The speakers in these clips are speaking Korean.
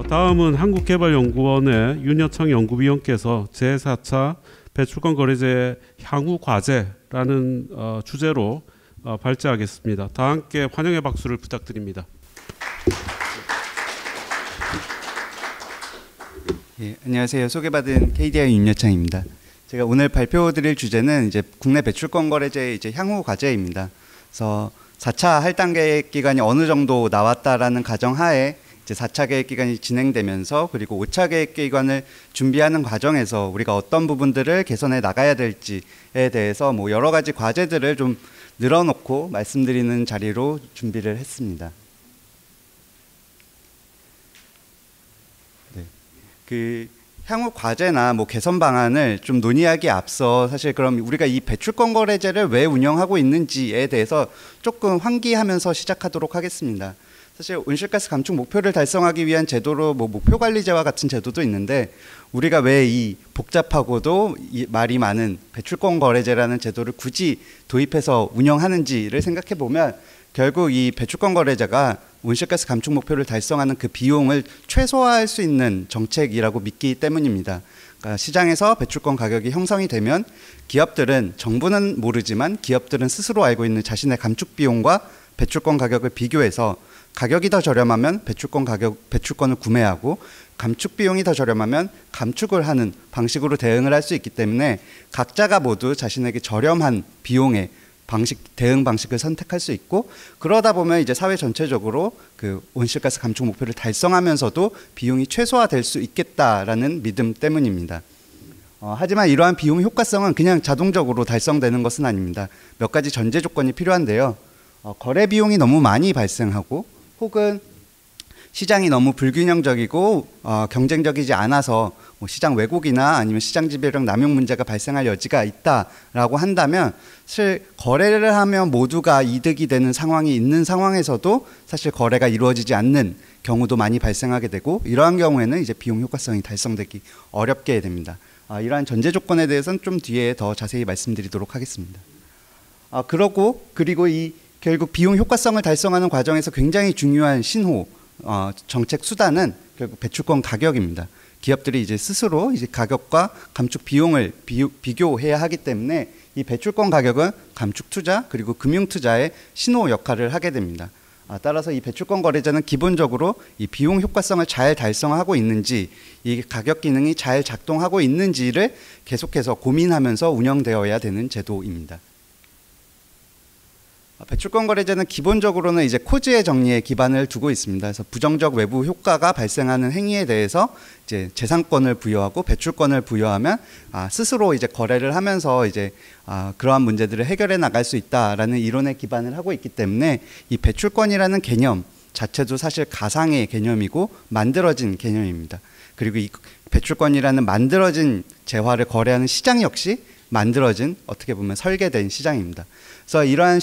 다음은 한국개발연구원의 윤여창 연구위원께서 제4차 배출권 거래제 향후 과제라는 주제로 발제하겠습니다. 다 함께 환영의 박수를 부탁드립니다. 예, 안녕하세요. 소개받은 KDI 윤여창입니다. 제가 오늘 발표드릴 주제는 이제 국내 배출권 거래제 이제 향후 과제입니다. 그래서 4차 할당 계획 기간이 어느 정도 나왔다라는 가정하에 이제 4차 계획 기간이 진행되면서 그리고 5차 계획 기간을 준비하는 과정에서 우리가 어떤 부분들을 개선해 나가야 될지에 대해서 뭐 여러 가지 과제들을 좀 늘어놓고 말씀드리는 자리로 준비를 했습니다. 네. 그 향후 과제나 뭐 개선 방안을 좀 논의하기에 앞서 사실 그럼 우리가 이 배출권 거래제를 왜 운영하고 있는지에 대해서 조금 환기하면서 시작하도록 하겠습니다. 사실 온실가스 감축 목표를 달성하기 위한 제도로 뭐 목표관리제와 같은 제도도 있는데 우리가 왜 이 복잡하고도 말이 많은 배출권 거래제라는 제도를 굳이 도입해서 운영하는지를 생각해 보면 결국 이 배출권 거래제가 온실가스 감축 목표를 달성하는 그 비용을 최소화할 수 있는 정책이라고 믿기 때문입니다. 그러니까 시장에서 배출권 가격이 형성이 되면 기업들은, 정부는 모르지만 기업들은 스스로 알고 있는 자신의 감축 비용과 배출권 가격을 비교해서 가격이 더 저렴하면 배출권을 구매하고 감축 비용이 더 저렴하면 감축을 하는 방식으로 대응을 할 수 있기 때문에 각자가 모두 자신에게 저렴한 비용의 대응 방식을 선택할 수 있고, 그러다 보면 이제 사회 전체적으로 그 온실가스 감축 목표를 달성하면서도 비용이 최소화될 수 있겠다라는 믿음 때문입니다. 하지만 이러한 비용 효과성은 그냥 자동적으로 달성되는 것은 아닙니다. 몇 가지 전제 조건이 필요한데요. 거래 비용이 너무 많이 발생하고 혹은 시장이 너무 불균형적이고 경쟁적이지 않아서 뭐 시장 왜곡이나 아니면 시장 지배력 남용 문제가 발생할 여지가 있다라고 한다면 사실 거래를 하면 모두가 이득이 되는 상황이 있는 상황에서도 사실 거래가 이루어지지 않는 경우도 많이 발생하게 되고, 이러한 경우에는 이제 비용 효과성이 달성되기 어렵게 됩니다. 이러한 전제 조건에 대해서는 좀 뒤에 더 자세히 말씀드리도록 하겠습니다. 그리고 이 결국 비용 효과성을 달성하는 과정에서 굉장히 중요한 신호 정책 수단은 결국 배출권 가격입니다. 기업들이 이제 스스로 이제 가격과 감축 비용을 비교해야 하기 때문에 이 배출권 가격은 감축 투자 그리고 금융 투자의 신호 역할을 하게 됩니다. 따라서 이 배출권 거래제는 기본적으로 이 비용 효과성을 잘 달성하고 있는지, 이 가격 기능이 잘 작동하고 있는지를 계속해서 고민하면서 운영되어야 되는 제도입니다. 배출권 거래제는 기본적으로는 이제 코즈의 정리에 기반을 두고 있습니다. 그래서 부정적 외부 효과가 발생하는 행위에 대해서 이제 재산권을 부여하고 배출권을 부여하면 스스로 이제 거래를 하면서 이제 그러한 문제들을 해결해 나갈 수 있다라는 이론에 기반을 하고 있기 때문에 이 배출권이라는 개념 자체도 사실 가상의 개념이고 만들어진 개념입니다. 그리고 이 배출권이라는 만들어진 재화를 거래하는 시장 역시 만들어진, 어떻게 보면 설계된 시장입니다. 그래서 이러한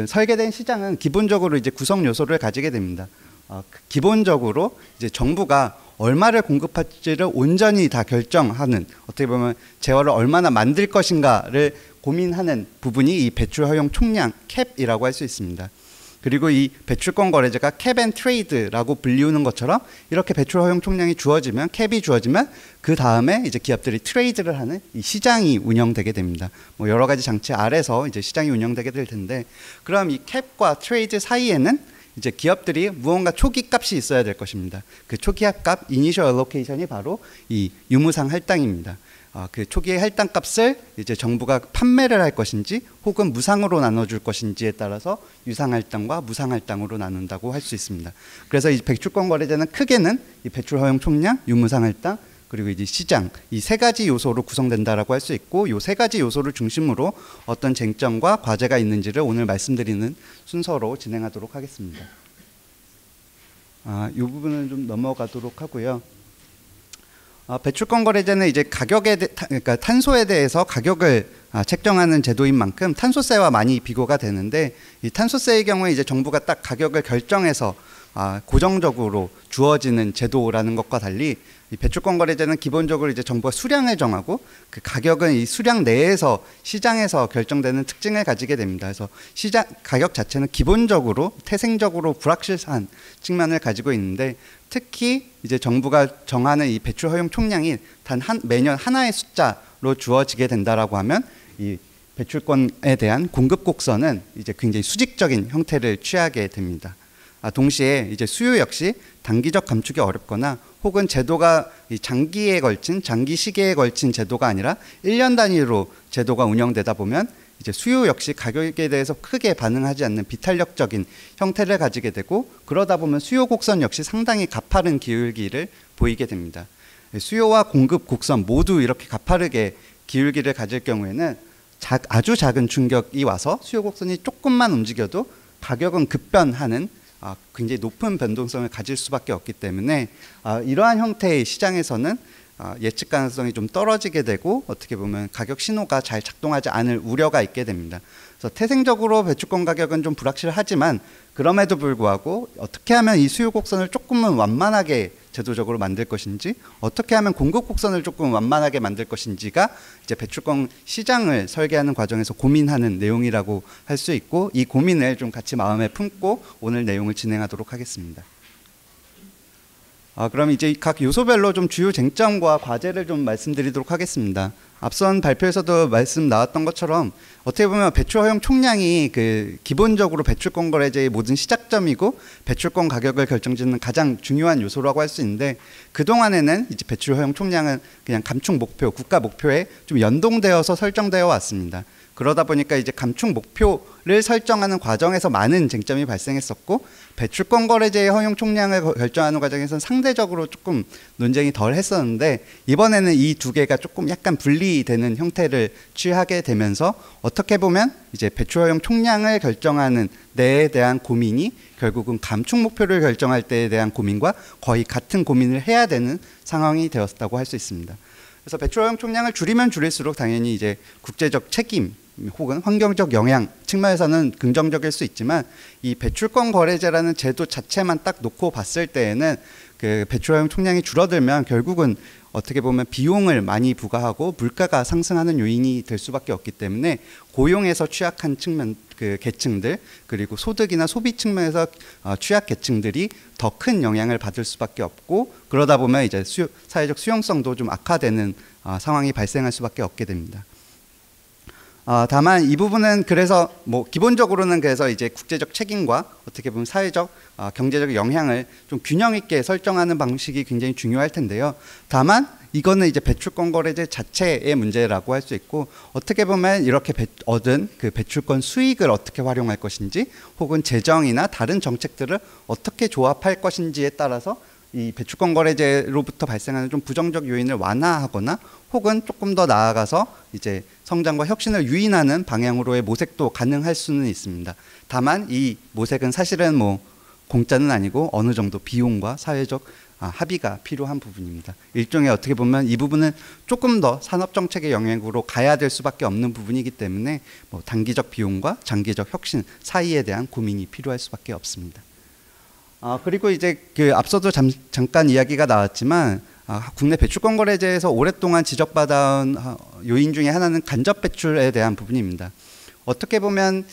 설계된 시장은 기본적으로 이제 구성 요소를 가지게 됩니다. 기본적으로 이제 정부가 얼마를 공급할지를 온전히 다 결정하는, 어떻게 보면 재화를 얼마나 만들 것인가를 고민하는 부분이 이 배출 허용 총량 캡이라고 할 수 있습니다. 그리고 이 배출권 거래제가 캡 앤 트레이드라고 불리우는 것처럼 이렇게 배출 허용 총량이 주어지면, 캡이 주어지면 그 다음에 이제 기업들이 트레이드를 하는 이 시장이 운영되게 됩니다. 뭐 여러 가지 장치 아래서 이제 시장이 운영되게 될 텐데, 그럼 이 캡과 트레이드 사이에는 이제 기업들이 무언가 초기 값이 있어야 될 것입니다. 그 초기 값, 이니셜 알로케이션이 바로 이 유무상 할당입니다. 그 초기의 할당 값을 이제 정부가 판매를 할 것인지 혹은 무상으로 나눠줄 것인지에 따라서 유상 할당과 무상 할당으로 나눈다고 할 수 있습니다. 그래서 이 배출권 거래제는 크게는 이 배출 허용 총량, 유무상 할당, 그리고 이제 시장, 이 세 가지 요소로 구성된다라고 할 수 있고, 이 세 가지 요소를 중심으로 어떤 쟁점과 과제가 있는지를 오늘 말씀드리는 순서로 진행하도록 하겠습니다. 이 부분은 좀 넘어가도록 하고요. 배출권 거래제는 이제 그러니까 탄소에 대해서 가격을 책정하는 제도인 만큼 탄소세와 많이 비교가 되는데, 이 탄소세의 경우에 이제 정부가 딱 가격을 결정해서 고정적으로 주어지는 제도라는 것과 달리 이 배출권 거래제는 기본적으로 이제 정부가 수량을 정하고 그 가격은 이 수량 내에서 시장에서 결정되는 특징을 가지게 됩니다. 그래서 시장 가격 자체는 기본적으로 태생적으로 불확실한 측면을 가지고 있는데, 특히 이제 정부가 정하는 이 배출 허용 총량이 매년 하나의 숫자로 주어지게 된다라고 하면 이 배출권에 대한 공급 곡선은 이제 굉장히 수직적인 형태를 취하게 됩니다. 동시에 이제 수요 역시 단기적 감축이 어렵거나 혹은 제도가 장기 시기에 걸친 제도가 아니라 1년 단위로 제도가 운영되다 보면 이제 수요 역시 가격에 대해서 크게 반응하지 않는 비탄력적인 형태를 가지게 되고, 그러다 보면 수요 곡선 역시 상당히 가파른 기울기를 보이게 됩니다. 수요와 공급 곡선 모두 이렇게 가파르게 기울기를 가질 경우에는 아주 작은 충격이 와서 수요 곡선이 조금만 움직여도 가격은 급변하는 굉장히 높은 변동성을 가질 수밖에 없기 때문에 이러한 형태의 시장에서는 예측 가능성이 좀 떨어지게 되고 어떻게 보면 가격 신호가 잘 작동하지 않을 우려가 있게 됩니다. 그래서 태생적으로 배출권 가격은 좀 불확실하지만 그럼에도 불구하고 어떻게 하면 이 수요 곡선을 조금은 완만하게 제도적으로 만들 것인지, 어떻게 하면 공급 곡선을 조금 완만하게 만들 것인지가 이제 배출권 시장을 설계하는 과정에서 고민하는 내용이라고 할 수 있고, 이 고민을 좀 같이 마음에 품고 오늘 내용을 진행하도록 하겠습니다. 그럼 이제 각 요소별로 좀 주요 쟁점과 과제를 좀 말씀드리도록 하겠습니다. 앞선 발표에서도 말씀 나왔던 것처럼 어떻게 보면 배출 허용 총량이 기본적으로 배출권 거래제의 모든 시작점이고 배출권 가격을 결정짓는 가장 중요한 요소라고 할 수 있는데, 그동안에는 이제 배출 허용 총량은 그냥 감축 목표, 국가 목표에 좀 연동되어서 설정되어 왔습니다. 그러다 보니까 이제 감축 목표를 설정하는 과정에서 많은 쟁점이 발생했었고, 배출권 거래제의 허용 총량을 결정하는 과정에서는 상대적으로 조금 논쟁이 덜 했었는데, 이번에는 이 두 개가 조금 약간 분리되는 형태를 취하게 되면서 어떻게 보면 이제 배출 허용 총량을 결정하는 데에 대한 고민이 결국은 감축 목표를 결정할 때에 대한 고민과 거의 같은 고민을 해야 되는 상황이 되었다고 할 수 있습니다. 그래서 배출 허용 총량을 줄이면 줄일수록 당연히 이제 국제적 책임 혹은 환경적 영향 측면에서는 긍정적일 수 있지만, 이 배출권 거래제라는 제도 자체만 딱 놓고 봤을 때에는 그 배출 허용 총량이 줄어들면 결국은 어떻게 보면 비용을 많이 부과하고 물가가 상승하는 요인이 될 수밖에 없기 때문에 고용에서 취약한 측면 계층들, 그리고 소득이나 소비 측면에서 취약 계층들이 더 큰 영향을 받을 수밖에 없고, 그러다 보면 이제 사회적 수용성도 좀 악화되는 상황이 발생할 수밖에 없게 됩니다. 다만 이 부분은 그래서 기본적으로는 그래서 이제 국제적 책임과 어떻게 보면 사회적 경제적 영향을 좀 균형 있게 설정하는 방식이 굉장히 중요할 텐데요. 다만 이거는 이제 배출권 거래제 자체의 문제라고 할 수 있고, 어떻게 보면 이렇게 얻은 그 배출권 수익을 어떻게 활용할 것인지 혹은 재정이나 다른 정책들을 어떻게 조합할 것인지에 따라서 이 배출권 거래제로부터 발생하는 좀 부정적 요인을 완화하거나 혹은 조금 더 나아가서 이제 성장과 혁신을 유인하는 방향으로의 모색도 가능할 수는 있습니다. 다만 이 모색은 사실은 공짜는 아니고 어느 정도 비용과 사회적 합의가 필요한 부분입니다. 일종의 어떻게 보면 이 부분은 조금 더 산업정책의 영역으로 가야 될 수밖에 없는 부분이기 때문에 단기적 비용과 장기적 혁신 사이에 대한 고민이 필요할 수밖에 없습니다. 그리고 이제 앞서도 잠깐 이야기가 나왔지만 국내 배출권 거래제에서 오랫동안 지적받아온 요인 중에 하나는 간접 배출에 대한 부분입니다. 어떻게 보면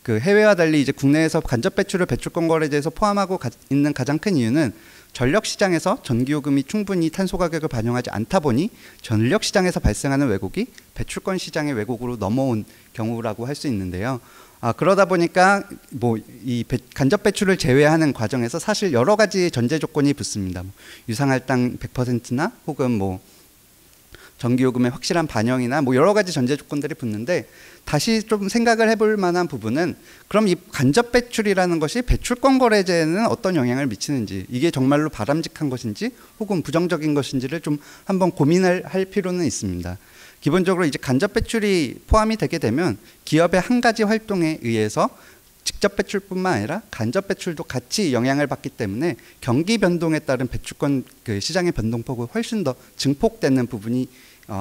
해외와 달리 이제 국내에서 간접 배출을 배출권 거래제에서 포함하고 있는 가장 큰 이유는 전력 시장에서 전기요금이 충분히 탄소 가격을 반영하지 않다 보니 전력 시장에서 발생하는 왜곡이 배출권 시장의 왜곡으로 넘어온 경우라고 할 수 있는데요. 그러다 보니까 이 간접 배출을 제외하는 과정에서 사실 여러 가지 전제 조건이 붙습니다. 유상할당 100%나 혹은 전기요금의 확실한 반영이나 여러 가지 전제 조건들이 붙는데, 다시 좀 생각을 해볼 만한 부분은 그럼 이 간접 배출이라는 것이 배출권 거래제에는 어떤 영향을 미치는지, 이게 정말로 바람직한 것인지 혹은 부정적인 것인지를 좀 한번 고민을 할 필요는 있습니다. 기본적으로 이제 간접 배출이 포함이 되게 되면 기업의 한 가지 활동에 의해서 직접 배출뿐만 아니라 간접 배출도 같이 영향을 받기 때문에 경기 변동에 따른 배출권 시장의 변동폭이 훨씬 더 증폭되는 부분이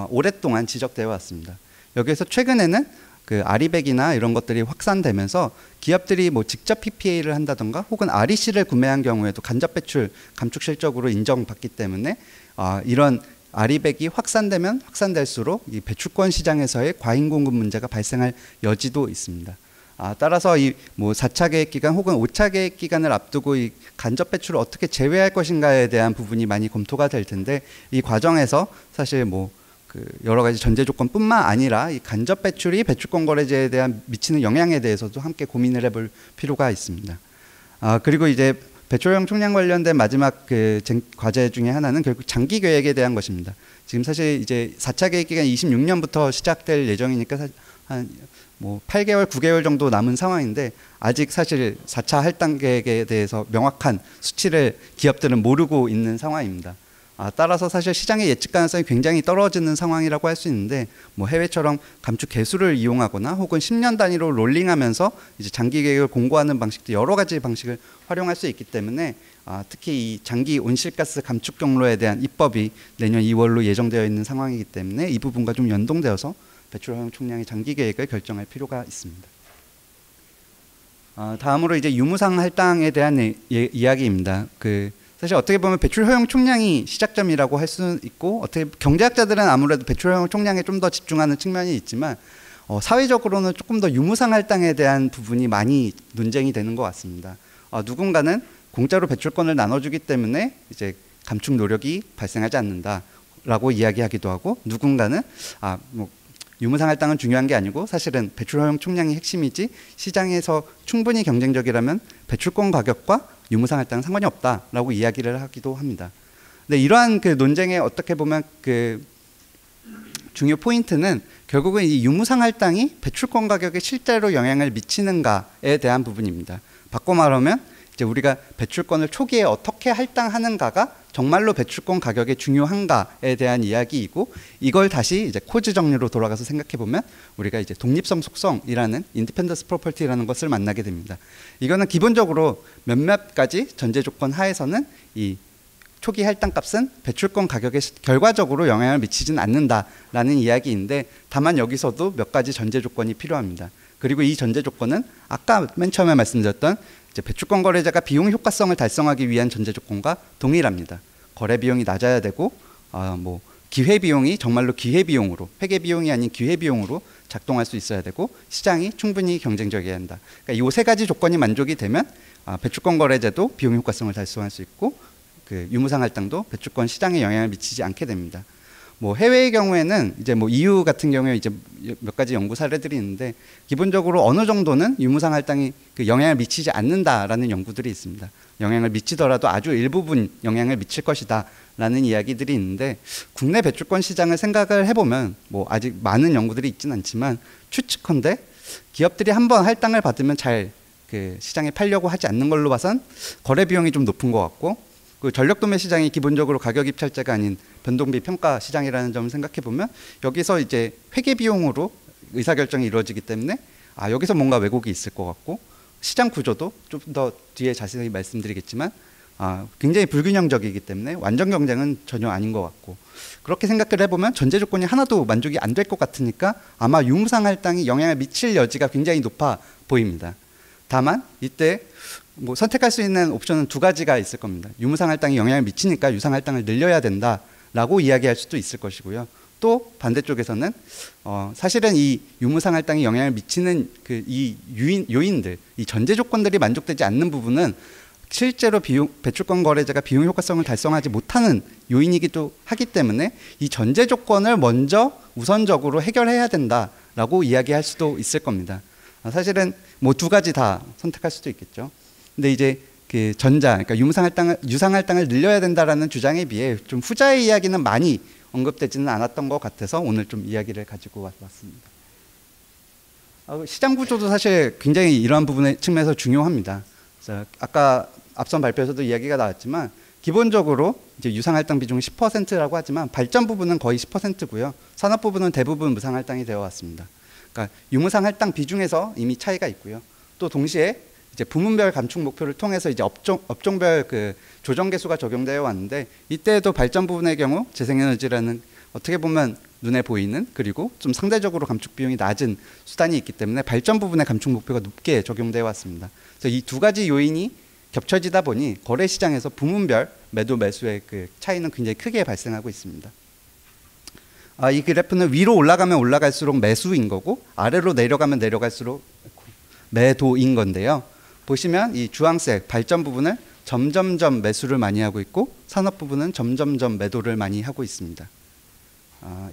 오랫동안 지적되어 왔습니다. 여기에서 최근에는 그 아리백이나 이런 것들이 확산되면서 기업들이 뭐 직접 PPA를 한다던가 혹은 REC를 구매한 경우에도 간접 배출 감축 실적으로 인정받기 때문에 이런 아리백이 확산되면 확산될수록 이 배출권 시장에서의 과잉 공급 문제가 발생할 여지도 있습니다. 따라서 이 뭐 4차 계획 기간 혹은 5차 계획 기간을 앞두고 이 간접 배출을 어떻게 제외할 것인가에 대한 부분이 많이 검토가 될 텐데, 이 과정에서 사실 뭐 그 여러 가지 전제 조건뿐만 아니라 이 간접 배출이 배출권 거래제에 대한 미치는 영향에 대해서도 함께 고민을 해볼 필요가 있습니다. 그리고 이제 배출형 총량 관련된 마지막 그 과제 중에 하나는 결국 장기 계획에 대한 것입니다. 지금 사실 이제 4차 계획 기간 26년부터 시작될 예정이니까 한 뭐 8개월, 9개월 정도 남은 상황인데, 아직 사실 4차 할당 계획에 대해서 명확한 수치를 기업들은 모르고 있는 상황입니다. 따라서 사실 시장의 예측 가능성이 굉장히 떨어지는 상황이라고 할 수 있는데, 뭐 해외처럼 감축 개수를 이용하거나 혹은 10년 단위로 롤링하면서 이제 장기 계획을 공고하는 방식도 여러 가지 방식을 활용할 수 있기 때문에 특히 이 장기 온실가스 감축 경로에 대한 입법이 내년 2월로 예정되어 있는 상황이기 때문에 이 부분과 좀 연동되어서 배출 허용 총량의 장기 계획을 결정할 필요가 있습니다. 다음으로 이제 유무상 할당에 대한 이야기입니다. 사실 어떻게 보면 배출 허용 총량이 시작점이라고 할 수 있고, 어떻게 경제학자들은 아무래도 배출 허용 총량에 좀 더 집중하는 측면이 있지만 사회적으로는 조금 더 유무상 할당에 대한 부분이 많이 논쟁이 되는 것 같습니다. 누군가는 공짜로 배출권을 나눠주기 때문에 이제 감축 노력이 발생하지 않는다라고 이야기하기도 하고, 누군가는 뭐 유무상 할당은 중요한 게 아니고 사실은 배출 허용 총량이 핵심이지 시장에서 충분히 경쟁적이라면 배출권 가격과 유무상 할당은 상관이 없다라고 이야기를 하기도 합니다. 근데 이러한 그 논쟁에 어떻게 보면 그 중요 포인트는 결국은 이 유무상 할당이 배출권 가격에 실제로 영향을 미치는가에 대한 부분입니다. 바꿔 말하면 이제 우리가 배출권을 초기에 어떻게 할당하는가가 정말로 배출권 가격에 중요한가에 대한 이야기이고, 이걸 다시 이제 코즈 정리로 돌아가서 생각해 보면 우리가 이제 독립성 속성이라는 인디펜던스 프로퍼티라는 것을 만나게 됩니다. 이거는 기본적으로 몇몇 가지 전제 조건 하에서는 이 초기 할당값은 배출권 가격에 결과적으로 영향을 미치지는 않는다라는 이야기인데, 다만 여기서도 몇 가지 전제 조건이 필요합니다. 그리고 이 전제 조건은 아까 맨 처음에 말씀드렸던 이제 배출권 거래자가 비용 효과성을 달성하기 위한 전제 조건과 동일합니다. 거래 비용이 낮아야 되고, 뭐 기회 비용이 정말로 기회 비용으로, 회계 비용이 아닌 기회 비용으로 작동할 수 있어야 되고, 시장이 충분히 경쟁적이어야 한다. 그러니까 이 세 가지 조건이 만족이 되면 배출권 거래제도 비용 효과성을 달성할 수 있고, 그 유무상 할당도 배출권 시장에 영향을 미치지 않게 됩니다. 뭐 해외의 경우에는 이제 뭐 EU 같은 경우에 이제 몇 가지 연구 사례들이 있는데, 기본적으로 어느 정도는 유무상 할당이 그 영향을 미치지 않는다라는 연구들이 있습니다. 영향을 미치더라도 아주 일부분 영향을 미칠 것이다라는 이야기들이 있는데, 국내 배출권 시장을 생각을 해보면 뭐 아직 많은 연구들이 있지는 않지만 추측컨대 기업들이 한번 할당을 받으면 잘 그 시장에 팔려고 하지 않는 걸로 봐선 거래 비용이 좀 높은 것 같고, 그 전력 도매 시장이 기본적으로 가격 입찰제가 아닌 변동비 평가 시장이라는 점을 생각해 보면 여기서 이제 회계 비용으로 의사결정이 이루어지기 때문에 여기서 뭔가 왜곡이 있을 것 같고, 시장 구조도 좀 더 뒤에 자세히 말씀드리겠지만 굉장히 불균형적이기 때문에 완전 경쟁은 전혀 아닌 것 같고, 그렇게 생각을 해보면 전제 조건이 하나도 만족이 안 될 것 같으니까 아마 유무상 할당이 영향을 미칠 여지가 굉장히 높아 보입니다. 다만 이때 뭐 선택할 수 있는 옵션은 두 가지가 있을 겁니다. 유무상 할당이 영향을 미치니까 유상 할당을 늘려야 된다라고 이야기할 수도 있을 것이고요. 또 반대쪽에서는 사실은 이 유무상 할당이 영향을 미치는 그 이 요인들, 이 전제 조건들이 만족되지 않는 부분은 실제로 배출권 거래자가 비용 효과성을 달성하지 못하는 요인이기도 하기 때문에 이 전제 조건을 먼저 우선적으로 해결해야 된다라고 이야기할 수도 있을 겁니다. 사실은 뭐 두 가지 다 선택할 수도 있겠죠. 근데 이제 그 그러니까 유상 할당을 늘려야 된다라는 주장에 비해 좀 후자의 이야기는 많이 언급되지는 않았던 것 같아서 오늘 좀 이야기를 가지고 왔습니다. 시장 구조도 사실 굉장히 이러한 부분의 측면에서 중요합니다. 그래서 아까 앞선 발표에서도 이야기가 나왔지만 기본적으로 이제 유상 할당 비중이 10%라고 하지만 발전 부분은 거의 10%고요. 산업 부분은 대부분 무상 할당이 되어 왔습니다. 그러니까 유무상 할당 비중에서 이미 차이가 있고요. 또 동시에 이제 부문별 감축 목표를 통해서 이제 업종별 그 조정 개수가 적용되어 왔는데, 이때에도 발전 부분의 경우 재생에너지라는 어떻게 보면 눈에 보이는 그리고 좀 상대적으로 감축 비용이 낮은 수단이 있기 때문에 발전 부분의 감축 목표가 높게 적용되어 왔습니다. 그래서 이 두 가지 요인이 겹쳐지다 보니 거래 시장에서 부문별 매도 매수의 그 차이는 굉장히 크게 발생하고 있습니다. 이 그래프는 위로 올라가면 올라갈수록 매수인 거고 아래로 내려가면 내려갈수록 매도인 건데요. 보시면 이 주황색 발전 부분을 점점점 매수를 많이 하고 있고 산업 부분은 점점점 매도를 많이 하고 있습니다.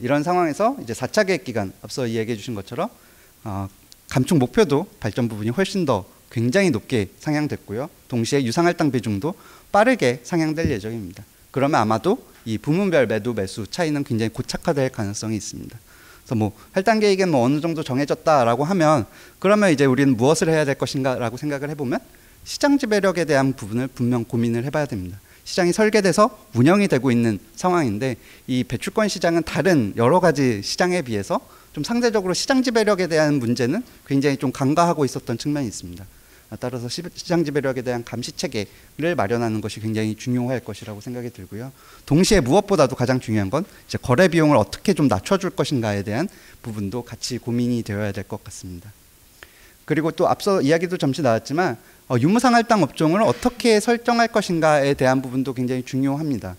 이런 상황에서 이제 4차 계획 기간 앞서 이야기해 주신 것처럼 감축 목표도 발전 부분이 훨씬 더 굉장히 높게 상향됐고요. 동시에 유상할당 비중도 빠르게 상향될 예정입니다. 그러면 아마도 이 부문별 매도 매수 차이는 굉장히 고착화될 가능성이 있습니다. 그래서 뭐 할당 계획은 뭐 어느 정도 정해졌다라고 하면 그러면 이제 우리는 무엇을 해야 될 것인가라고 생각을 해보면 시장 지배력에 대한 부분을 분명 고민을 해봐야 됩니다. 시장이 설계돼서 운영이 되고 있는 상황인데 이 배출권 시장은 다른 여러 가지 시장에 비해서 좀 상대적으로 시장 지배력에 대한 문제는 굉장히 좀 간과하고 있었던 측면이 있습니다. 따라서 시장 지배력에 대한 감시 체계를 마련하는 것이 굉장히 중요할 것이라고 생각이 들고요. 동시에 무엇보다도 가장 중요한 건 이제 거래 비용을 어떻게 좀 낮춰줄 것인가에 대한 부분도 같이 고민이 되어야 될 것 같습니다. 그리고 또 앞서 이야기도 잠시 나왔지만 유무상할당 업종을 어떻게 설정할 것인가에 대한 부분도 굉장히 중요합니다.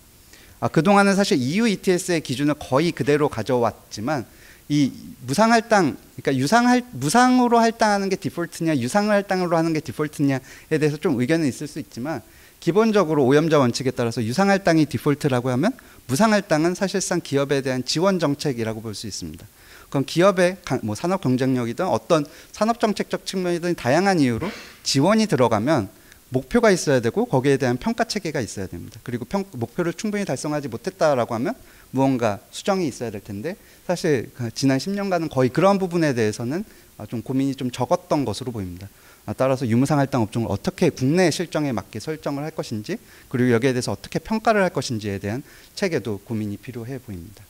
그동안은 사실 EU ETS의 기준을 거의 그대로 가져왔지만 이 무상할당, 그러니까 무상으로 할당하는 게 디폴트냐 유상을 할당으로 하는 게 디폴트냐에 대해서 좀 의견은 있을 수 있지만 기본적으로 오염자 원칙에 따라서 유상할당이 디폴트라고 하면 무상할당은 사실상 기업에 대한 지원 정책이라고 볼 수 있습니다. 그럼 기업의 뭐 산업 경쟁력이든 어떤 산업 정책적 측면이든 다양한 이유로 지원이 들어가면 목표가 있어야 되고 거기에 대한 평가 체계가 있어야 됩니다. 그리고 목표를 충분히 달성하지 못했다라고 하면 무언가 수정이 있어야 될 텐데 사실 지난 10년간은 거의 그런 부분에 대해서는 좀 고민이 좀 적었던 것으로 보입니다. 따라서 유무상할당 업종을 어떻게 국내 실정에 맞게 설정을 할 것인지 그리고 여기에 대해서 어떻게 평가를 할 것인지에 대한 체계도 고민이 필요해 보입니다.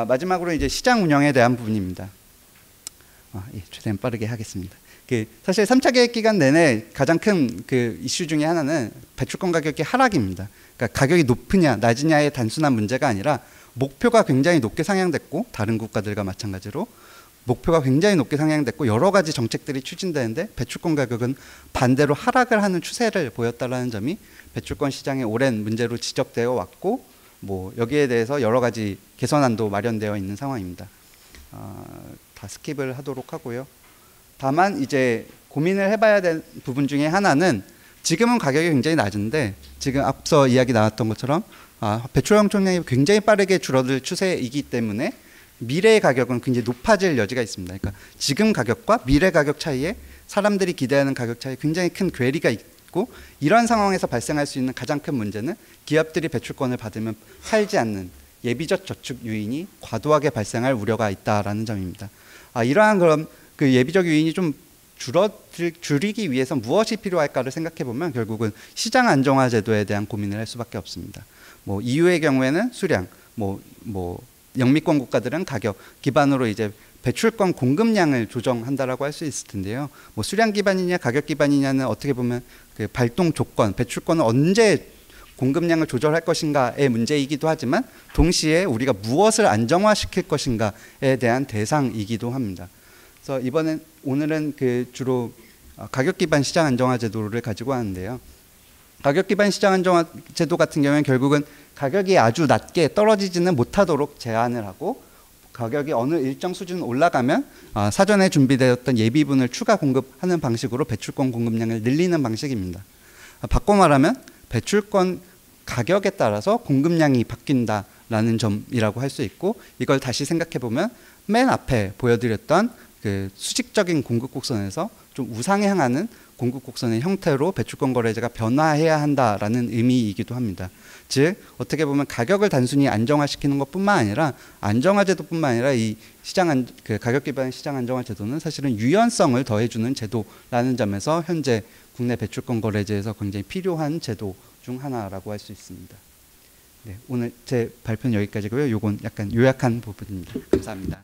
마지막으로 이제 시장 운영에 대한 부분입니다. 예, 최대한 빠르게 하겠습니다. 사실 3차 계획 기간 내내 가장 큰 그 이슈 중에 하나는 배출권 가격의 하락입니다. 그러니까 가격이 높으냐 낮으냐의 단순한 문제가 아니라 목표가 굉장히 높게 상향됐고 다른 국가들과 마찬가지로 목표가 굉장히 높게 상향됐고 여러 가지 정책들이 추진되는데 배출권 가격은 반대로 하락을 하는 추세를 보였다는 점이 배출권 시장의 오랜 문제로 지적되어 왔고 뭐 여기에 대해서 여러 가지 개선안도 마련되어 있는 상황입니다. 다 스킵을 하도록 하고요. 다만 이제 고민을 해봐야 될 부분 중에 하나는 지금은 가격이 굉장히 낮은데 지금 앞서 이야기 나왔던 것처럼 배출 용적량이 굉장히 빠르게 줄어들 추세이기 때문에 미래의 가격은 굉장히 높아질 여지가 있습니다. 그러니까 지금 가격과 미래 가격 차이에 사람들이 기대하는 가격 차이에 굉장히 큰 괴리가 있고 이런 상황에서 발생할 수 있는 가장 큰 문제는 기업들이 배출권을 받으면 팔지 않는 예비적 저축 요인이 과도하게 발생할 우려가 있다라는 점입니다. 이러한 그럼 그 예비적 요인이 좀 줄이기 위해서 무엇이 필요할까를 생각해 보면 결국은 시장 안정화 제도에 대한 고민을 할 수밖에 없습니다. 뭐 EU의 경우에는 수량, 뭐 영미권 국가들은 가격 기반으로 이제 배출권 공급량을 조정한다라고 할 수 있을 텐데요. 뭐 수량 기반이냐 가격 기반이냐는 어떻게 보면 그 발동 조건, 배출권을 언제 공급량을 조절할 것인가의 문제이기도 하지만 동시에 우리가 무엇을 안정화시킬 것인가에 대한 대상이기도 합니다. 그래서 오늘은 그 주로 가격 기반 시장 안정화 제도를 가지고 하는데요. 가격 기반 시장 안정화 제도 같은 경우는 결국은 가격이 아주 낮게 떨어지지는 못하도록 제한을 하고 가격이 어느 일정 수준 올라가면 사전에 준비되었던 예비분을 추가 공급하는 방식으로 배출권 공급량을 늘리는 방식입니다. 바꿔 말하면 배출권 가격에 따라서 공급량이 바뀐다라는 점이라고 할 수 있고 이걸 다시 생각해 보면 맨 앞에 보여드렸던 그 수직적인 공급 곡선에서 좀 우상에 향하는 공급 곡선의 형태로 배출권 거래제가 변화해야 한다라는 의미이기도 합니다. 즉 어떻게 보면 가격을 단순히 안정화시키는 것뿐만 아니라 안정화 제도뿐만 아니라 이 그 가격 기반 시장 안정화 제도는 사실은 유연성을 더해주는 제도라는 점에서 현재 국내 배출권 거래제에서 굉장히 필요한 제도 중 하나라고 할 수 있습니다. 네, 오늘 제 발표는 여기까지고요. 요건 약간 요약한 부분입니다. 감사합니다.